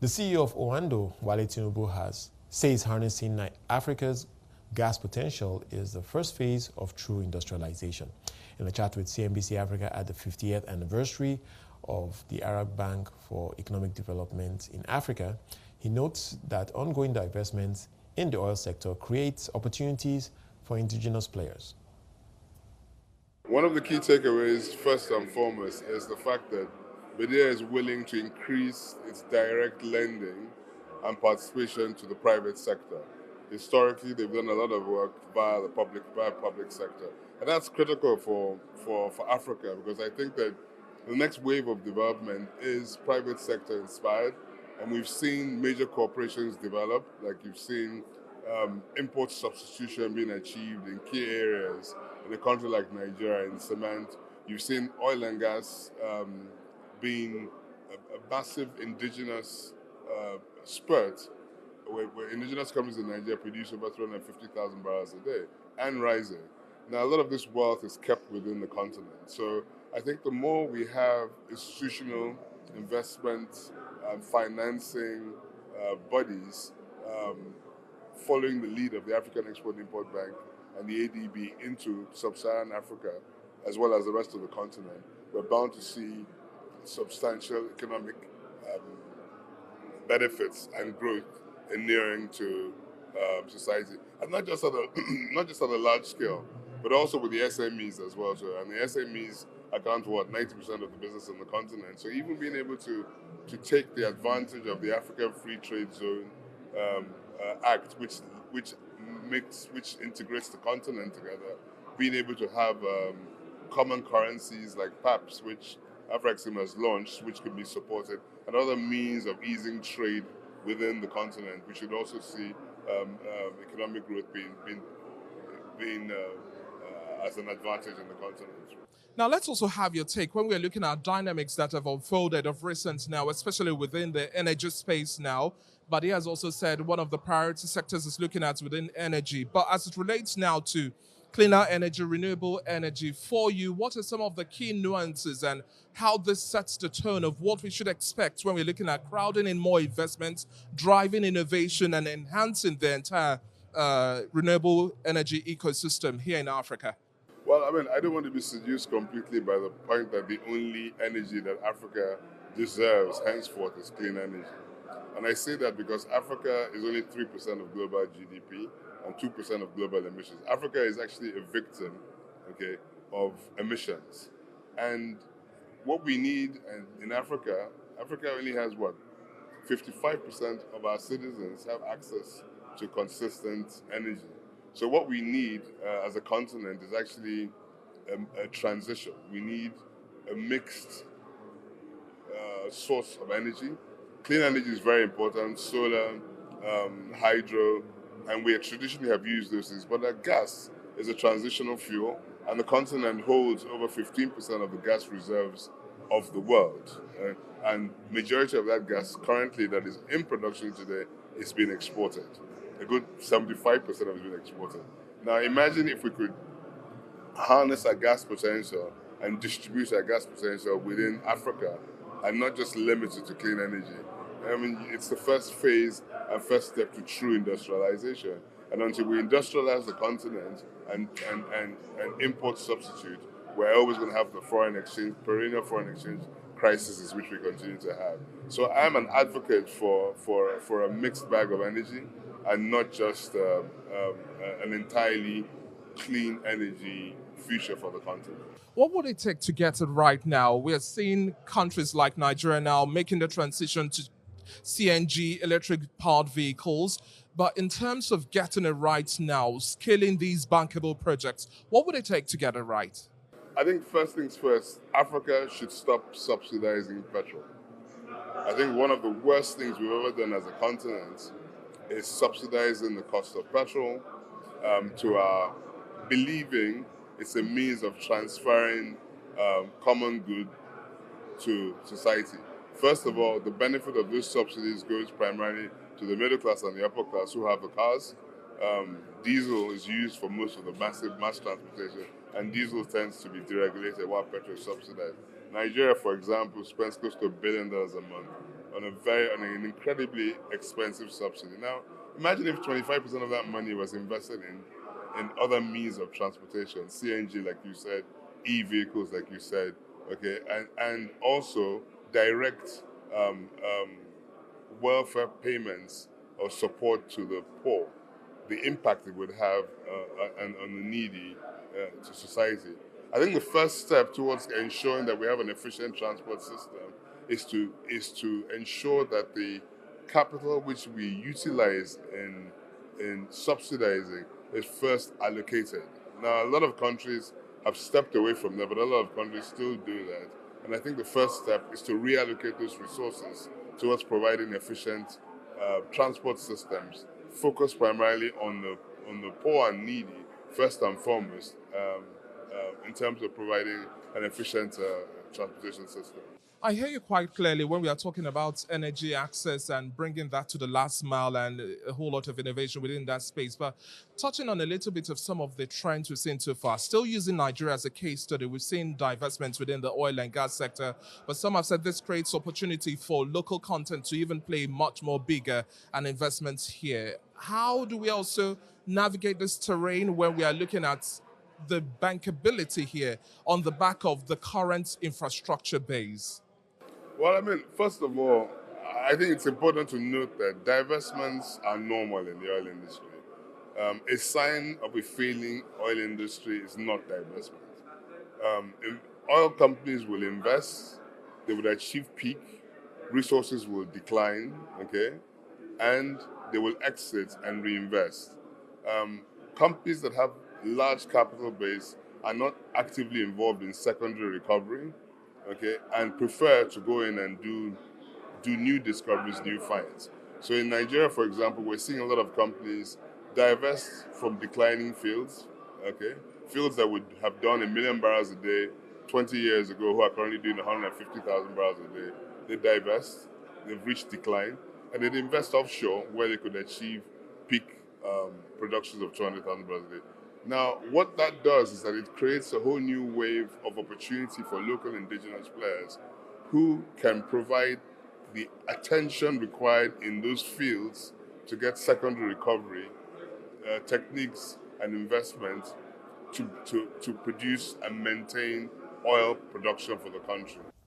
The CEO of Oando, Wale Tinubu, says harnessing Africa's gas potential is the first phase of true industrialization. In a chat with CNBC Africa at the 50th anniversary of the Arab Bank for Economic Development in Africa, he notes that ongoing divestments in the oil sector creates opportunities for indigenous players. One of the key takeaways, first and foremost, is the fact that BADEA is willing to increase its direct lending and participation to the private sector. Historically, they've done a lot of work via the public sector. And that's critical for Africa, because I think that the next wave of development is private sector inspired. And we've seen major corporations develop, like you've seen import substitution being achieved in key areas in a country like Nigeria in cement. You've seen oil and gas being a massive indigenous spurt, where indigenous companies in Nigeria produce over 350,000 barrels a day and rising. Now, a lot of this wealth is kept within the continent. So I think the more we have institutional investment and financing bodies following the lead of the African Export-Import Bank and the ADB into sub-Saharan Africa, as well as the rest of the continent, we're bound to see substantial economic benefits and growth inuring to society, and not just at a large scale, but also with the SMEs as well. So, and the SMEs account for 90% of the business on the continent. So even being able to take the advantage of the African Free Trade Zone Act, which integrates the continent together, being able to have common currencies like PAPs, which Afrexim has launched, which can be supported, and other means of easing trade within the continent. We should also see economic growth being as an advantage in the continent. Now, let's also have your take when we're looking at dynamics that have unfolded of recent now, especially within the energy space now. But he has also said one of the priority sectors is looking at within energy. But as it relates now to cleaner energy, renewable energy, for you, what are some of the key nuances and how this sets the tone of what we should expect when we're looking at crowding in more investments, driving innovation, and enhancing the entire renewable energy ecosystem here in Africa? Well, I mean, I don't want to be seduced completely by the point that the only energy that Africa deserves henceforth is clean energy. And I say that because Africa is only 3% of global GDP and 2% of global emissions. Africa is actually a victim, of emissions. And what we need in Africa only has 55% of our citizens have access to consistent energy. So what we need as a continent is actually a transition. We need a mixed source of energy. Clean energy is very important, solar, hydro, and we traditionally have used those things. But gas is a transitional fuel, and the continent holds over 15% of the gas reserves of the world. And majority of that gas currently that is in production today is being exported. A good 75% of it is being exported. Now imagine if we could harness our gas potential and distribute our gas potential within Africa and not just limit it to clean energy. I mean, it's the first phase and first step to true industrialization. And until we industrialize the continent and import substitute, we're always going to have the perennial foreign exchange crises which we continue to have. So I'm an advocate for a mixed bag of energy and not just an entirely clean energy future for the continent. What would it take to get it right now? We're seeing countries like Nigeria now making the transition to CNG, electric-powered vehicles. But in terms of getting it right now, scaling these bankable projects, what would it take to get it right? I think first things first, Africa should stop subsidizing petrol. I think one of the worst things we've ever done as a continent is subsidizing the cost of petrol to our believing it's a means of transferring common good to society. First of all, the benefit of those subsidies goes primarily to the middle class and the upper class who have the cars. Diesel is used for most of the massive mass transportation, and diesel tends to be deregulated while petrol is subsidized. Nigeria, for example, spends close to $1 billion a month on an incredibly expensive subsidy. Now, imagine if 25% of that money was invested in other means of transportation, CNG, like you said, e-vehicles, like you said, okay, and also direct welfare payments or support to the poor, the impact it would have on the needy to society. I think the first step towards ensuring that we have an efficient transport system is to ensure that the capital which we utilize in subsidizing is first allocated. Now, a lot of countries have stepped away from that, but a lot of countries still do that. And I think the first step is to reallocate those resources towards providing efficient transport systems, focused primarily on the poor and needy, first and foremost, in terms of providing an efficient transportation system. I hear you quite clearly when we are talking about energy access and bringing that to the last mile and a whole lot of innovation within that space. But touching on a little bit of some of the trends we've seen so far, still using Nigeria as a case study, we've seen divestments within the oil and gas sector, but some have said this creates opportunity for local content to even play much more bigger and investments here. How do we also navigate this terrain when we are looking at the bankability here on the back of the current infrastructure base? Well, I mean, first of all, I think it's important to note that divestments are normal in the oil industry. A sign of a failing oil industry is not divestment. Oil companies will invest, they would achieve peak, resources will decline, okay, and they will exit and reinvest. Companies that have large capital base are not actively involved in secondary recovery, okay, and prefer to go in and do new discoveries, new finds. So in Nigeria, for example, we're seeing a lot of companies divest from declining fields, okay, fields that would have done 1 million barrels a day 20 years ago, who are currently doing 150,000 barrels a day. They divest, they've reached decline, and they invest offshore where they could achieve peak productions of 200,000 barrels a day. Now, what that does is that it creates a whole new wave of opportunity for local indigenous players who can provide the attention required in those fields to get secondary recovery techniques and investment to produce and maintain oil production for the country.